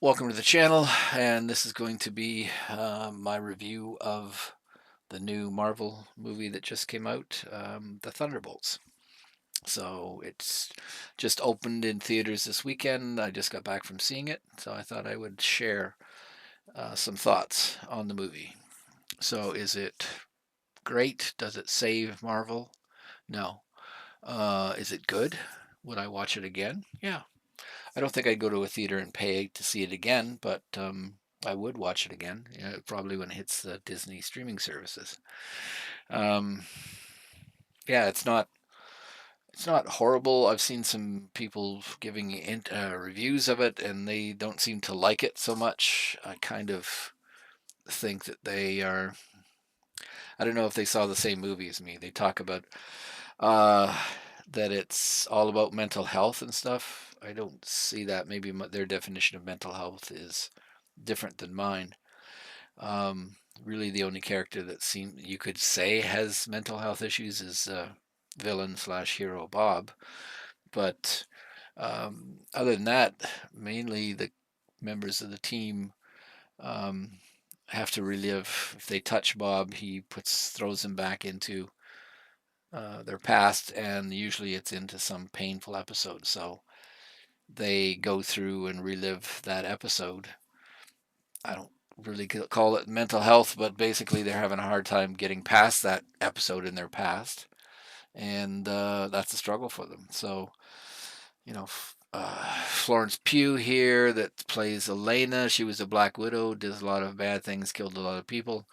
Welcome to the channel, and this is going to be my review of the new Marvel movie that just came out, The Thunderbolts. So it's just opened in theaters this weekend. I just got back from seeing it, so I thought I would share some thoughts on the movie. So is it great? Does it save Marvel? No. Is it good? Would I watch it again? Yeah. I don't think I'd go to a theater and pay to see it again, but I would watch it again. Probably when it hits the Disney streaming services. Um, yeah, it's not horrible. I've seen some people giving reviews of it, and they don't seem to like it so much. I kind of think that they are. I don't know if they saw the same movie as me. They talk about uh, that it's all about mental health and stuff. I don't see that. Maybe their definition of mental health is different than mine. Really, the only character that you could say has mental health issues is villain slash hero Bob. But other than that, mainly the members of the team um, have to relive. If they touch Bob, he throws them back into their past, and usually it's into some painful episode. So they go through and relive that episode. I don't really call it mental health, but basically they're having a hard time getting past that episode in their past, and that's a struggle for them. So, Florence Pugh here that plays Elena. She was a Black Widow, did a lot of bad things, killed a lot of people.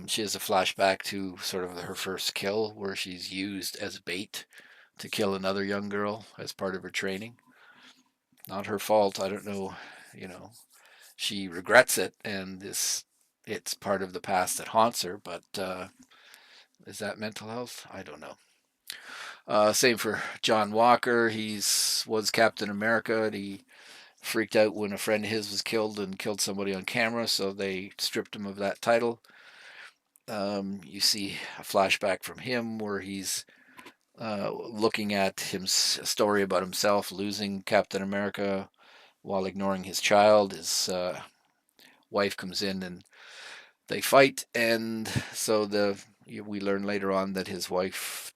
She has a flashback to sort of her first kill, where she's used as bait to kill another young girl as part of her training. Not her fault. I don't know. You know, she regrets it, and it's part of the past that haunts her. But is that mental health? I don't know. Same for John Walker. Was Captain America. And he freaked out when a friend of his was killed and killed somebody on camera, so they stripped him of that title. You see a flashback from him where he's looking at a story about himself losing Captain America while ignoring his child. His wife comes in and they fight, and so we learn later on that his wife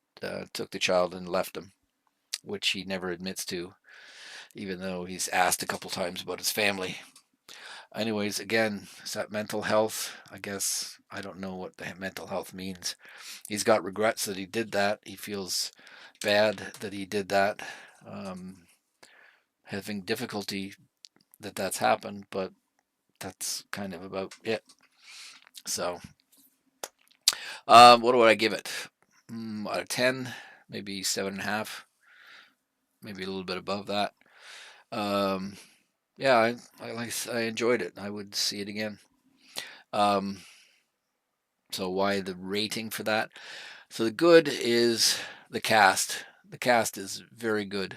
took the child and left him, which he never admits to, even though he's asked a couple times about his family. Anyways, again, is that mental health? I guess I don't know what the mental health means. He's got regrets that he did that. He feels bad that he did that. Um, Having difficulty that that's happened, but that's kind of about it. So, what do I give it? Out of 10, maybe 7.5, maybe a little bit above that. Um, yeah, I enjoyed it. I would see it again. Um, so why the rating for that? So the good is the cast. The cast is very good.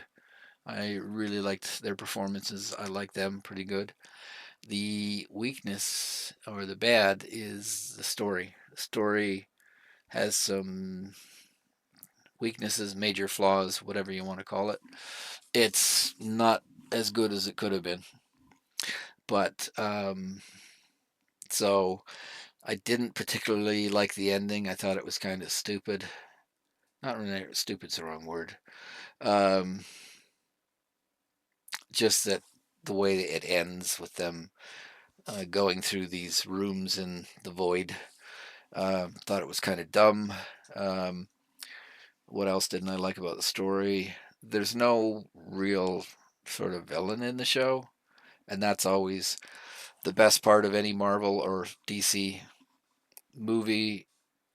I really liked their performances. I like them pretty good. The weakness or the bad is the story. The story has some weaknesses, major flaws, whatever you want to call it. It's not as good as it could have been. But so I didn't particularly like the ending. I thought it was kind of stupid. Not really, stupid's the wrong word. Um, just that the way it ends with them going through these rooms in the void. Thought it was kind of dumb. Um, what else didn't I like about the story? There's no real sort of villain in the show, and that's always the best part of any Marvel or DC movie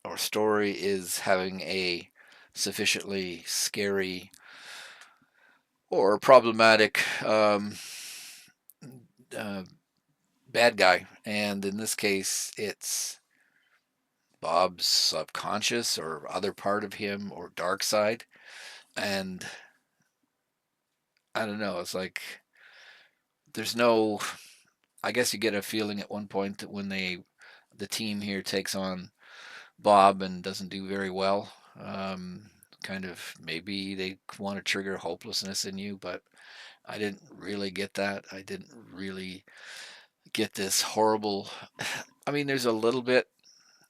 or story is having a sufficiently scary or problematic uh, bad guy. And in this case, it's Bob's subconscious or other part of him or dark side. And I don't know, it's like there's no, I guess you get a feeling at one point that when the team here takes on Bob and doesn't do very well, kind of maybe they want to trigger hopelessness in you, but I didn't really get that. I didn't really get this horrible. I mean, there's a little bit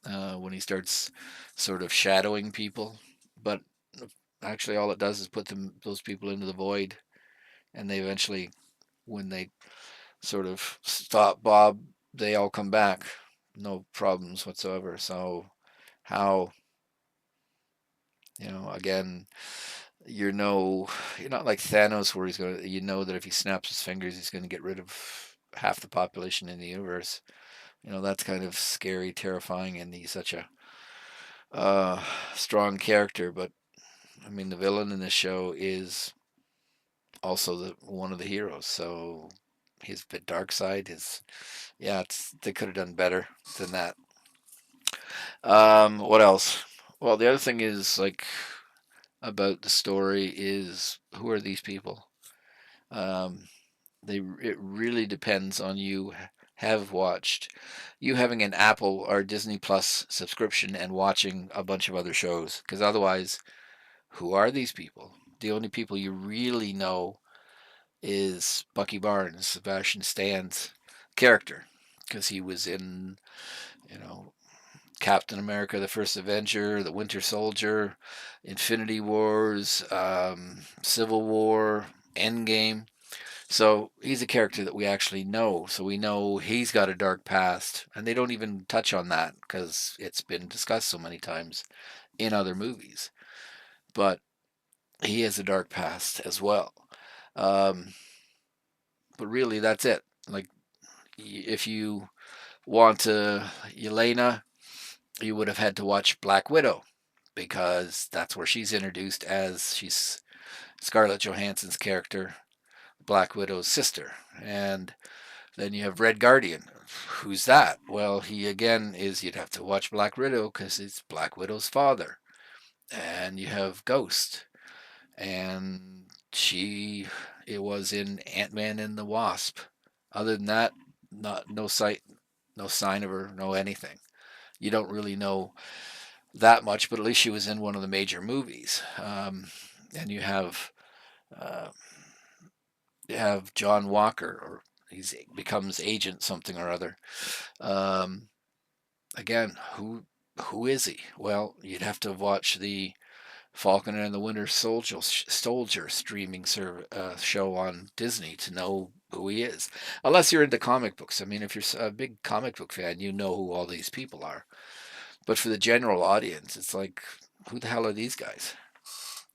when he starts sort of shadowing people, but actually, all it does is put those people into the void, and they eventually, when they sort of stop Bob, they all come back, no problems whatsoever. So how, again, you're not like Thanos where you know that if he snaps his fingers, he's gonna get rid of half the population in the universe. That's kind of scary, terrifying, and he's such a uh, strong character. But I mean, the villain in this show is also one of the heroes. So his dark side is, yeah, they could have done better than that. What else? Well, the other thing is like about the story is who are these people? Um, it really depends on have watched you having an Apple or Disney Plus subscription and watching a bunch of other shows, because otherwise, who are these people? The only people you really know is Bucky Barnes, Sebastian Stan's character, because he was in, you know, Captain America: The First Avenger, The Winter Soldier, Infinity Wars, Civil War, Endgame. So he's a character that we actually know. So we know he's got a dark past, and they don't even touch on that because it's been discussed so many times in other movies. But he has a dark past as well. Um, but really, that's it. Like, if you want to Yelena, you would have had to watch Black Widow because that's where she's introduced as she's Scarlett Johansson's character, Black Widow's sister. And then you have Red Guardian. Who's that? Well, he again is, you'd have to watch Black Widow because it's Black Widow's father. And you have Ghost. And it was in Ant-Man and the Wasp. Other than that, no sight, no sign of her, no anything. You don't really know that much, but at least she was in one of the major movies. And uh, you have John Walker, or he becomes Agent something or other. Um, Again, who is he? Well, you'd have to watch the Falcon and the Winter Soldier streaming show on Disney to know who he is. Unless you're into comic books. I mean, if you're a big comic book fan, you know who all these people are. But for the general audience, it's like, who the hell are these guys?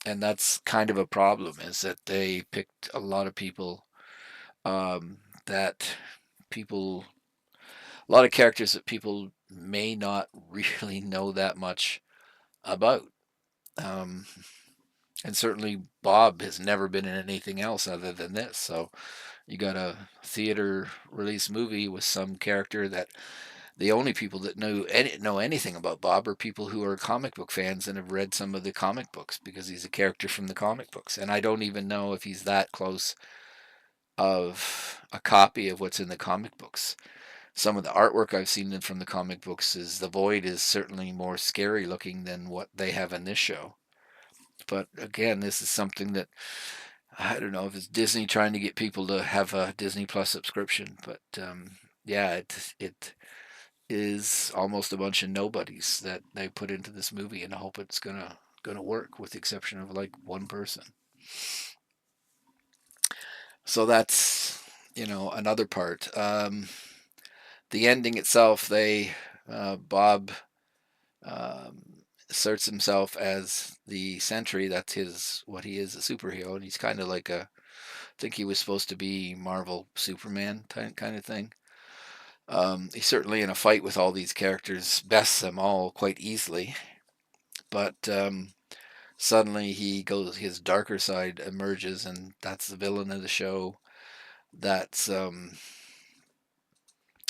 And that's kind of a problem, is that they picked a lot of people that people, a lot of characters that people may not really know that much about. Um, and certainly Bob has never been in anything else other than this. So you got a theater release movie with some character that the only people that know anything about Bob are people who are comic book fans and have read some of the comic books because he's a character from the comic books. And I don't even know if he's that close of a copy of what's in the comic books. Some of the artwork I've seen from the comic books is the Void is certainly more scary looking than what they have in this show. But again, this is something that I don't know if it's Disney trying to get people to have a Disney Plus subscription, but yeah, it is almost a bunch of nobodies that they put into this movie, and I hope it's gonna work, with the exception of like one person. So that's another part. The ending itself, Bob um, asserts himself as the Sentry. That's what he is, a superhero, and he's kind of like I think he was supposed to be Marvel Superman kind of thing. He's certainly in a fight with all these characters, bests them all quite easily, but suddenly his darker side emerges, and that's the villain of the show. That's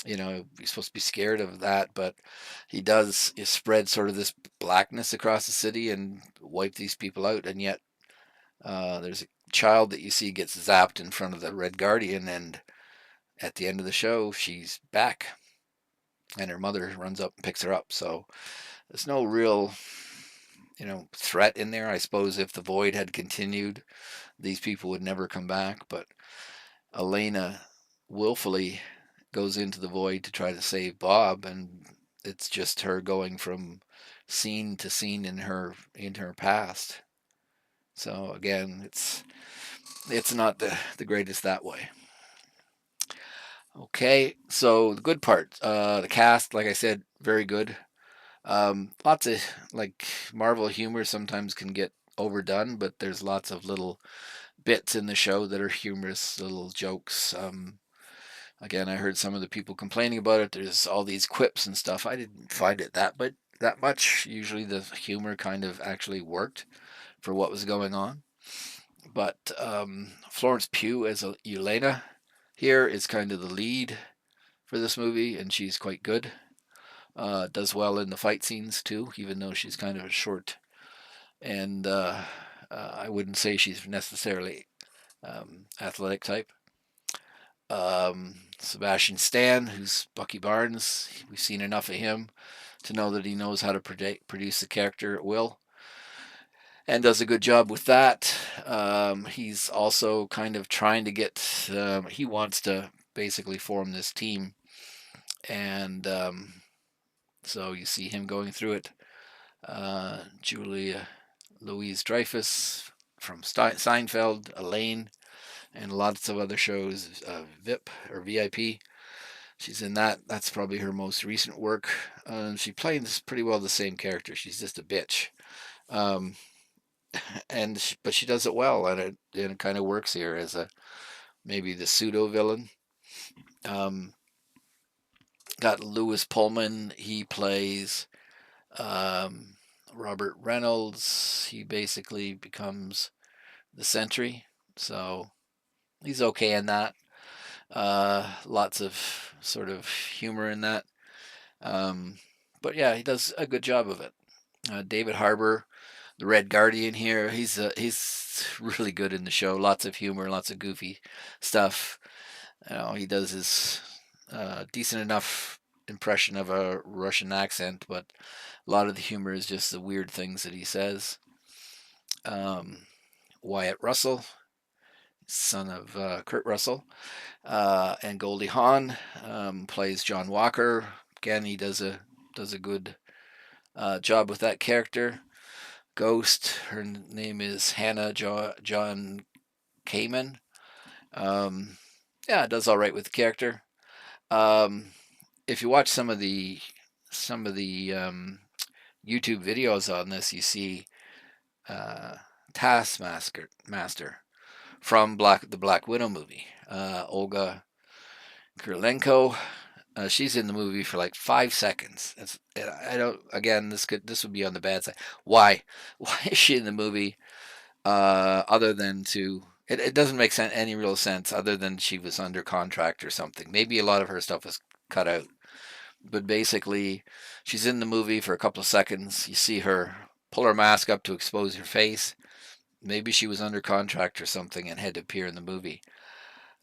you're supposed to be scared of that, but he does spread sort of this blackness across the city and wipe these people out. And yet, there's a child that you see gets zapped in front of the Red Guardian, and at the end of the show, she's back, and her mother runs up and picks her up. So there's no real threat in there. I suppose if the void had continued, these people would never come back. But Elena willfully goes into the void to try to save Bob, and it's just her going from scene to scene in her past. So again, it's not the greatest that way. Okay, so the good part, the cast, like I said, very good. Lots of like Marvel humor sometimes can get overdone, but there's lots of little bits in the show that are humorous, little jokes. Again, I heard some of the people complaining about it. There's all these quips and stuff. I didn't find it that much. Usually the humor kind of actually worked for what was going on. But Florence Pugh as Elena here is kind of the lead for this movie, and she's quite good. Does well in the fight scenes too, even though she's kind of a short, and I wouldn't say she's necessarily athletic type. Sebastian Stan, who's Bucky Barnes, we've seen enough of him to know that he knows how to produce the character at will, and does a good job with that. He's also kind of trying to get. He wants to basically form this team, and so you see him going through it. Julia Louise Dreyfus from Seinfeld, Elaine, and lots of other shows. VIP or VIP. She's in that. That's probably her most recent work. She plays pretty well the same character. She's just a bitch, um, but she does it well, and it kind of works here as a maybe the pseudo villain. Um, got Lewis Pullman. He plays um, Robert Reynolds. He basically becomes the Sentry, so he's okay in that. Lots of sort of humor in that. Um, but yeah, he does a good job of it. David Harbour, the Red Guardian here, he's really good in the show. Lots of humor, lots of goofy stuff. He does his decent enough impression of a Russian accent, but a lot of the humor is just the weird things that he says. Um, Wyatt Russell, son of Kurt Russell, and Goldie Hawn plays John Walker. Again, he does a good job with that character. Ghost, her name is Hannah John Kamen. Um, yeah, does all right with the character. Um, if you watch some of the YouTube videos on this, you see uh, Taskmaster from the Black Widow movie. Olga Kurylenko. She's in the movie for like 5 seconds. I don't. Again, this would be on the bad side. Why? Why is she in the movie? Other than it doesn't make any real sense. Other than she was under contract or something. Maybe a lot of her stuff was cut out. But basically, she's in the movie for a couple of seconds. You see her pull her mask up to expose her face. Maybe she was under contract or something and had to appear in the movie.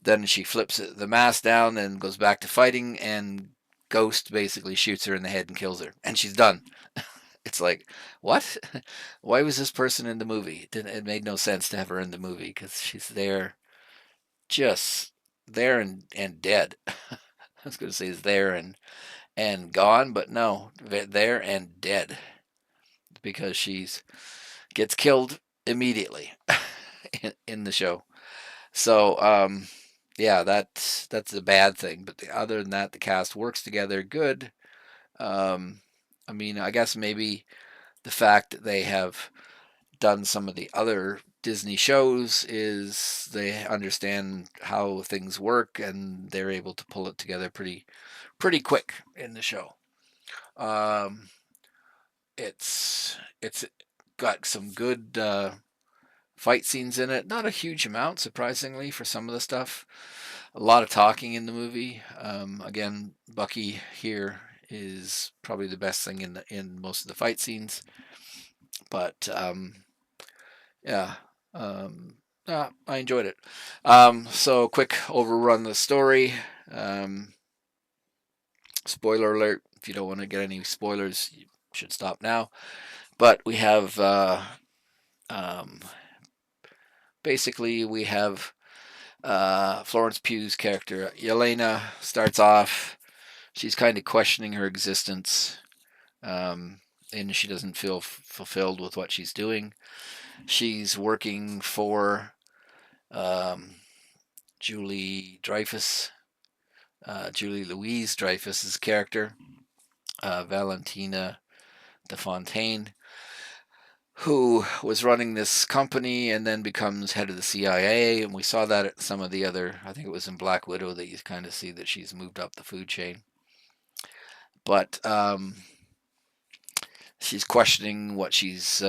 Then she flips the mask down and goes back to fighting, and Ghost basically shoots her in the head and kills her, and she's done. It's like, what? Why was this person in the movie? It made no sense to have her in the movie because she's there, just there and dead. I was going to say is there and gone, but no, there and dead because she's gets killed immediately in the show. So yeah, that's a bad thing. But other than that, the cast works together good. Um, I mean, I guess maybe the fact that they have done some of the other Disney shows is they understand how things work and they're able to pull it together pretty quick in the show. Um, it's got some good fight scenes in it. Not a huge amount, surprisingly, for some of the stuff. A lot of talking in the movie. Again, Bucky here is probably the best thing in most of the fight scenes. But yeah, I enjoyed it. So quick overrun the story. Um, Spoiler alert: if you don't want to get any spoilers, you should stop now. But we have um, basically we have Florence Pugh's character Yelena starts off. She's kind of questioning her existence, um, and she doesn't feel fulfilled with what she's doing. She's working for um, Julie Dreyfus, Julie Louise Dreyfus's character, Valentina de Fontaine, who was running this company and then becomes head of the CIA. And we saw that at some of the other, I think it was in Black Widow that you kind of see that she's moved up the food chain. But she's questioning what she's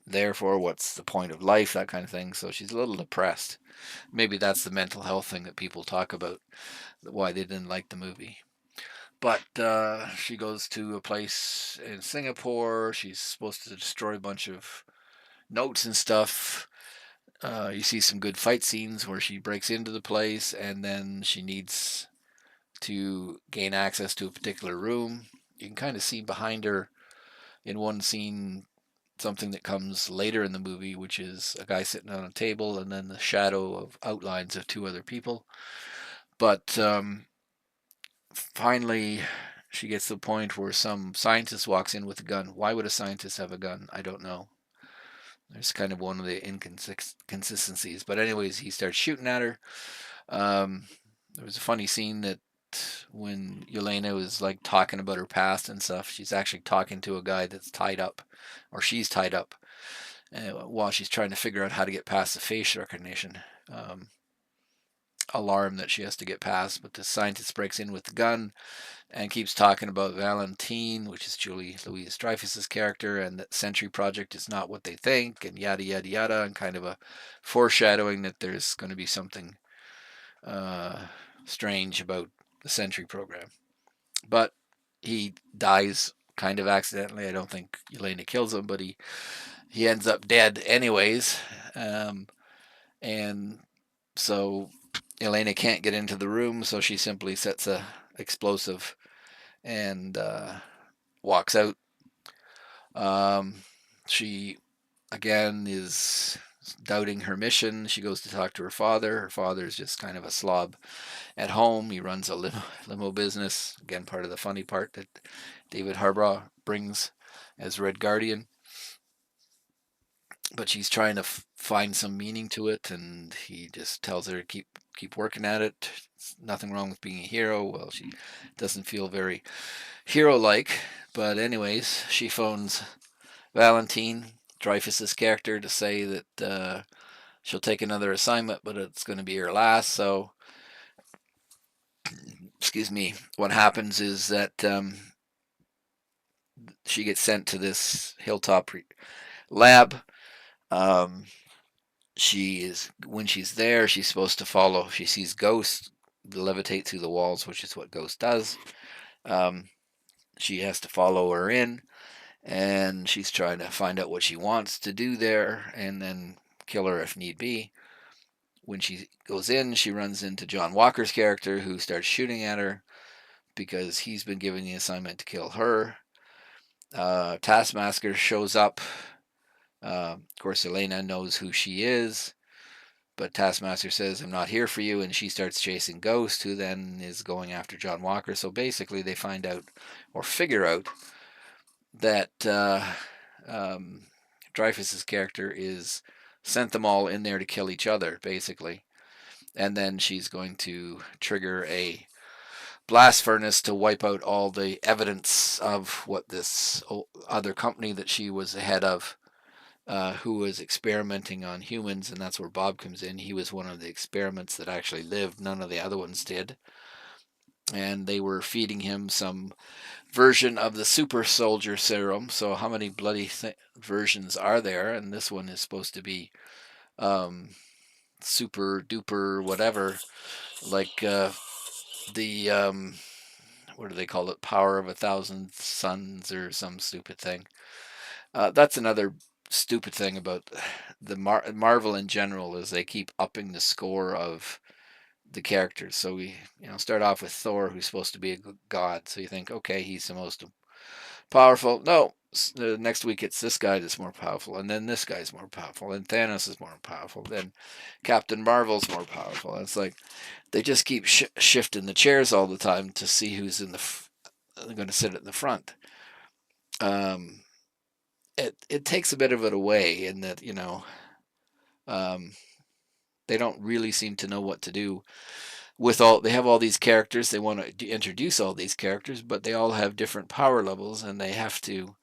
there for, what's the point of life, that kind of thing. So she's a little depressed. Maybe that's the mental health thing that people talk about, why they didn't like the movie. But she goes to a place in Singapore. She's supposed to destroy a bunch of notes and stuff. You see some good fight scenes where she breaks into the place, and then she needs to gain access to a particular room. You can kind of see behind her in one scene something that comes later in the movie, which is a guy sitting on a table and then the shadow of outlines of two other people. But finally, she gets to the point where some scientist walks in with a gun. Why would a scientist have a gun? I don't know. There's kind of one of the inconsistencies. But anyways, he starts shooting at her. Um, there was a funny scene that when Yelena was like talking about her past and stuff, she's actually talking to a guy that's tied up, or she's tied up, while she's trying to figure out how to get past the face recognition alarm that she has to get past. But the scientist breaks in with the gun and keeps talking about Valentine, which is Julie Louise Dreyfus's character, and that Sentry Project is not what they think, and yada yada yada, and kind of a foreshadowing that there's going to be something uh, strange about the Sentry program. But he dies kind of accidentally. I don't think Elena kills him, but he ends up dead anyways. And so Elena can't get into the room, so she simply sets a explosive and walks out. Um, she again is doubting her mission. She goes to talk to her father. Her father's just kind of a slob at home. He runs a limo business. Again, part of the funny part that David Harbour brings as Red Guardian. But she's trying to find some meaning to it, and he just tells her to keep working at it. It's nothing wrong with being a hero. Well, she doesn't feel very hero-like, but anyways, she phones Valentine, Dreyfus's character, to say that she'll take another assignment, but it's going to be her last. So, excuse me. What happens is that she gets sent to this hilltop lab. Um, she is when she's there, she's supposed to follow. She sees ghosts levitate through the walls, which is what Ghost does. Um, she has to follow her in, and she's trying to find out what she wants to do there, and then kill her if need be. When she goes in, she runs into John Walker's character, who starts shooting at her because he's been given the assignment to kill her. Taskmaster shows up. Of course, Elena knows who she is, but Taskmaster says, "I'm not here for you," and she starts chasing Ghost, who then is going after John Walker. So basically, they find out or figure out that Dreyfus's character is sent them all in there to kill each other, basically. And then she's going to trigger a blast furnace to wipe out all the evidence of what this other company that she was the head of, who was experimenting on humans, and that's where Bob comes in. He was one of the experiments that actually lived. None of the other ones did. And they were feeding him some version of the super soldier serum. So how many bloody versions are there? And this one is supposed to be super duper whatever, like the what do they call it? Power of 1,000 suns or some stupid thing. That's another stupid thing about the Marvel in general is they keep upping the score of the characters. So we start off with Thor, who's supposed to be a god. So you think, okay, he's the most powerful. No, next week it's this guy that's more powerful, and then this guy's more powerful, and Thanos is more powerful, then Captain Marvel's more powerful. And it's like they just keep shifting the chairs all the time to see who's in the going to sit at the front. Um, it takes a bit of it away in that um, they don't really seem to know what to do with all. They have all these characters. They want to introduce all these characters, but they all have different power levels, and they have to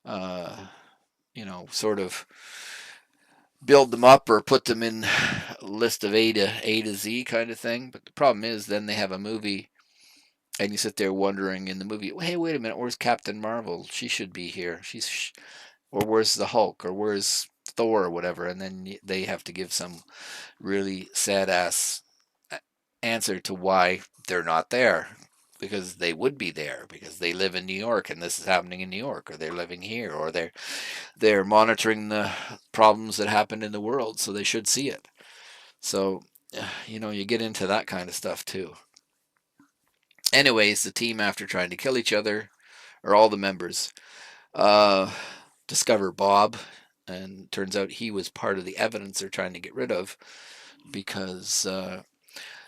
uh, sort of build them up or put them in a list of A to Z kind of thing. But the problem is, then they have a movie, and you sit there wondering in the movie, hey, wait a minute, where's Captain Marvel? She should be here. Or where's the Hulk? Or where's Thor? Or whatever. And then they have to give some really sad ass answer to why they're not there. Because they would be there because they live in New York and this is happening in New York, or they're living here, or they're monitoring the problems that happen in the world, so they should see it. So, you get into that kind of stuff too. Anyways, the team, after trying to kill each other, or all the members, uh, discover Bob, and turns out he was part of the evidence they're trying to get rid of because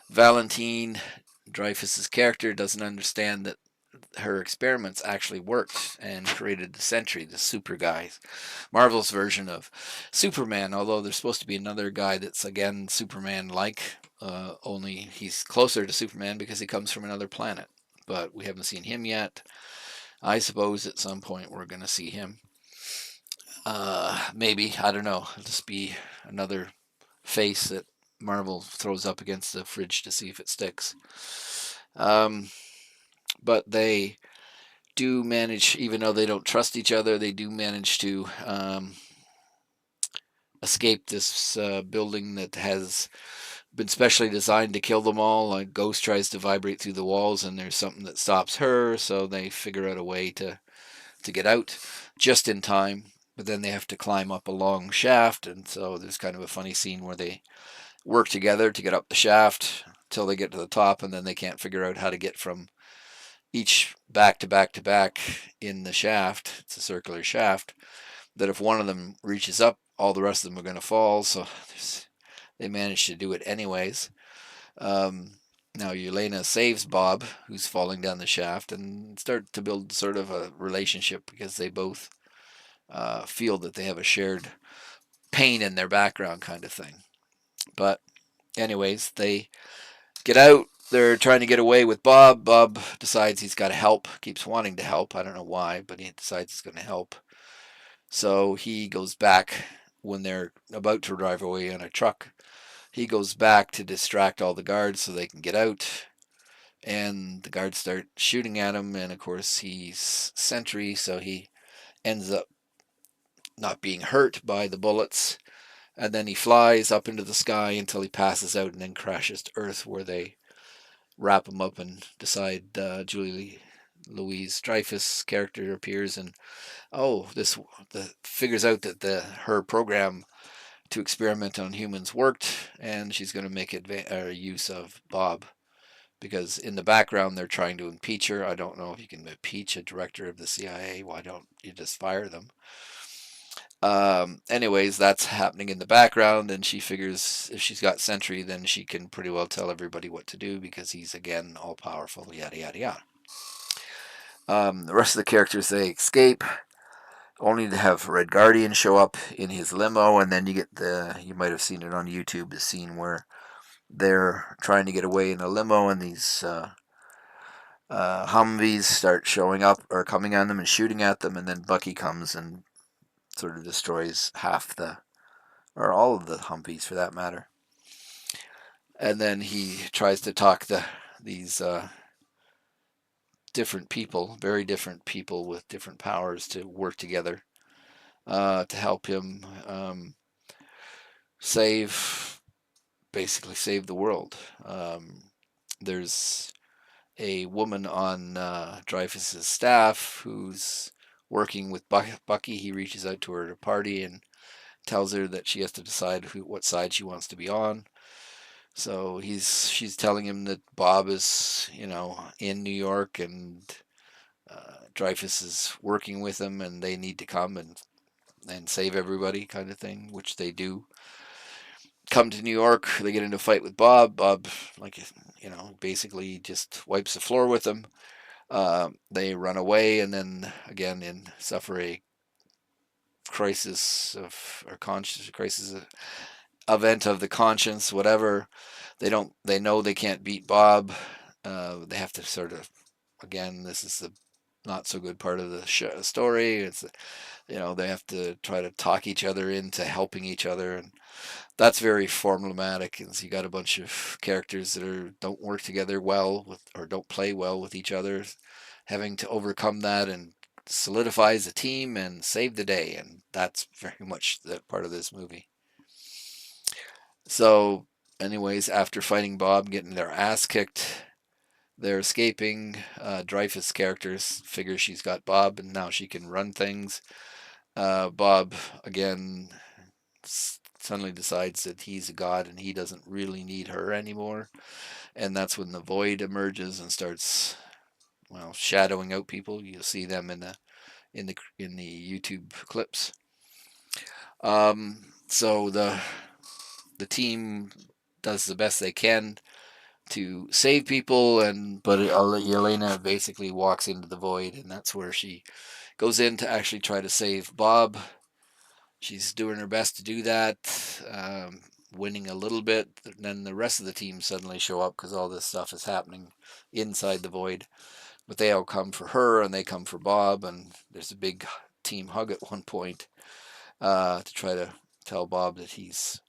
Valentine Dreyfus's character doesn't understand that her experiments actually worked and created the Sentry, the super guy, Marvel's version of Superman. Although there's supposed to be another guy that's again Superman-like, only he's closer to Superman because he comes from another planet. But we haven't seen him yet. I suppose at some point we're going to see him. Maybe, I don't know. It'll just be another face that Marvel throws up against the fridge to see if it sticks. But they do manage, even though they don't trust each other, they do manage to escape this building that has been specially designed to kill them all. A ghost tries to vibrate through the walls, and there's something that stops her, so they figure out a way to get out just in time. But then they have to climb up a long shaft, and so there's kind of a funny scene where they work together to get up the shaft till they get to the top, and then they can't figure out how to get from each back to back to back in the shaft. It's a circular shaft. That if one of them reaches up, all the rest of them are going to fall. So they manage to do it anyways. Now Yelena saves Bob, who's falling down the shaft, and start to build sort of a relationship because they both feel that they have a shared pain in their background kind of thing. But anyways, they get out. They're trying to get away with Bob. Bob decides he's got to help, keeps wanting to help. I don't know why, but he decides he's going to help. So he goes back when they're about to drive away in a truck. He goes back to distract all the guards so they can get out. And the guards start shooting at him. And of course, he's Sentry, so he ends up not being hurt by the bullets. And then he flies up into the sky until he passes out and then crashes to Earth, where they wrap him up and decide Julie Louise Dreyfus character appears and figures out that her program to experiment on humans worked, and she's going to make use of Bob, because in the background they're trying to impeach her. I don't know if you can impeach a director of the CIA. Why don't you just fire them? Anyways, that's happening in the background, and she figures if she's got Sentry, then she can pretty well tell everybody what to do because he's again all powerful. Yada yada yada. The rest of the characters, they escape, only to have Red Guardian show up in his limo, and then you get you might have seen it on YouTube, the scene where they're trying to get away in a limo, and these Humvees start showing up or coming on them and shooting at them, and then Bucky comes and sort of destroys or all of the Humvees for that matter. And then he tries to talk these different people, very different people with different powers, to work together to help him basically save the world. There's a woman on Dreyfus's staff who's working with Bucky. He reaches out to her at a party and tells her that she has to decide what side she wants to be on. So she's telling him that Bob is, in New York, and Dreyfus is working with them, and they need to come and save everybody, kind of thing, which they do. Come to New York, they get into a fight with Bob. Bob, like basically just wipes the floor with them. They run away, and then again, suffer a crisis of or conscious crisis event of the conscience, whatever. They know they can't beat Bob. They have to sort of, again, this is the not so good part of the story. It's they have to try to talk each other into helping each other, and that's very problematic. And so you got a bunch of characters that don't work together well with, or don't play well with each other, having to overcome that and solidifies the team and save the day. And that's very much the part of this movie. So, anyways, after fighting Bob, getting their ass kicked, they're escaping. Dreyfus' characters figure she's got Bob, and now she can run things. Bob again suddenly decides that he's a god and he doesn't really need her anymore, and that's when the Void emerges and starts, well, shadowing out people. You'll see them in the YouTube clips. So the team does the best they can to save people, but Yelena basically walks into the Void, and that's where she goes in to actually try to save Bob. She's doing her best to do that, winning a little bit. And then the rest of the team suddenly show up because all this stuff is happening inside the Void. But they all come for her, and they come for Bob, and there's a big team hug at one point to try to tell Bob that he's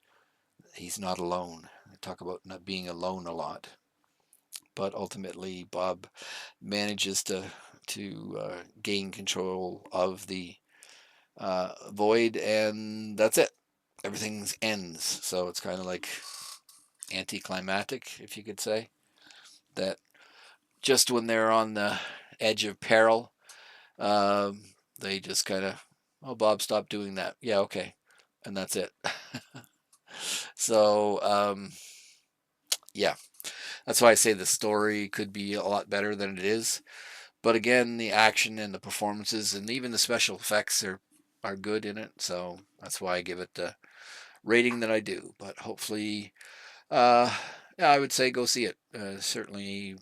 not alone. They talk about not being alone a lot. But ultimately, Bob manages to gain control of the Void, and that's it. Everything ends. So it's kind of like anticlimactic, if you could say. That just when they're on the edge of peril, um, they just kind of, oh, Bob, stop doing that. Yeah, okay. And that's it. So, yeah. That's why I say the story could be a lot better than it is. But again, the action and the performances and even the special effects are good in it. So that's why I give it the rating that I do. But hopefully, uh, yeah, I would say go see it. Certainly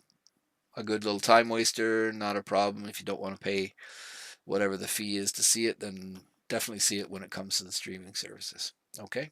a good little time waster, not a problem. If you don't want to pay whatever the fee is to see it, then definitely see it when it comes to the streaming services. Okay?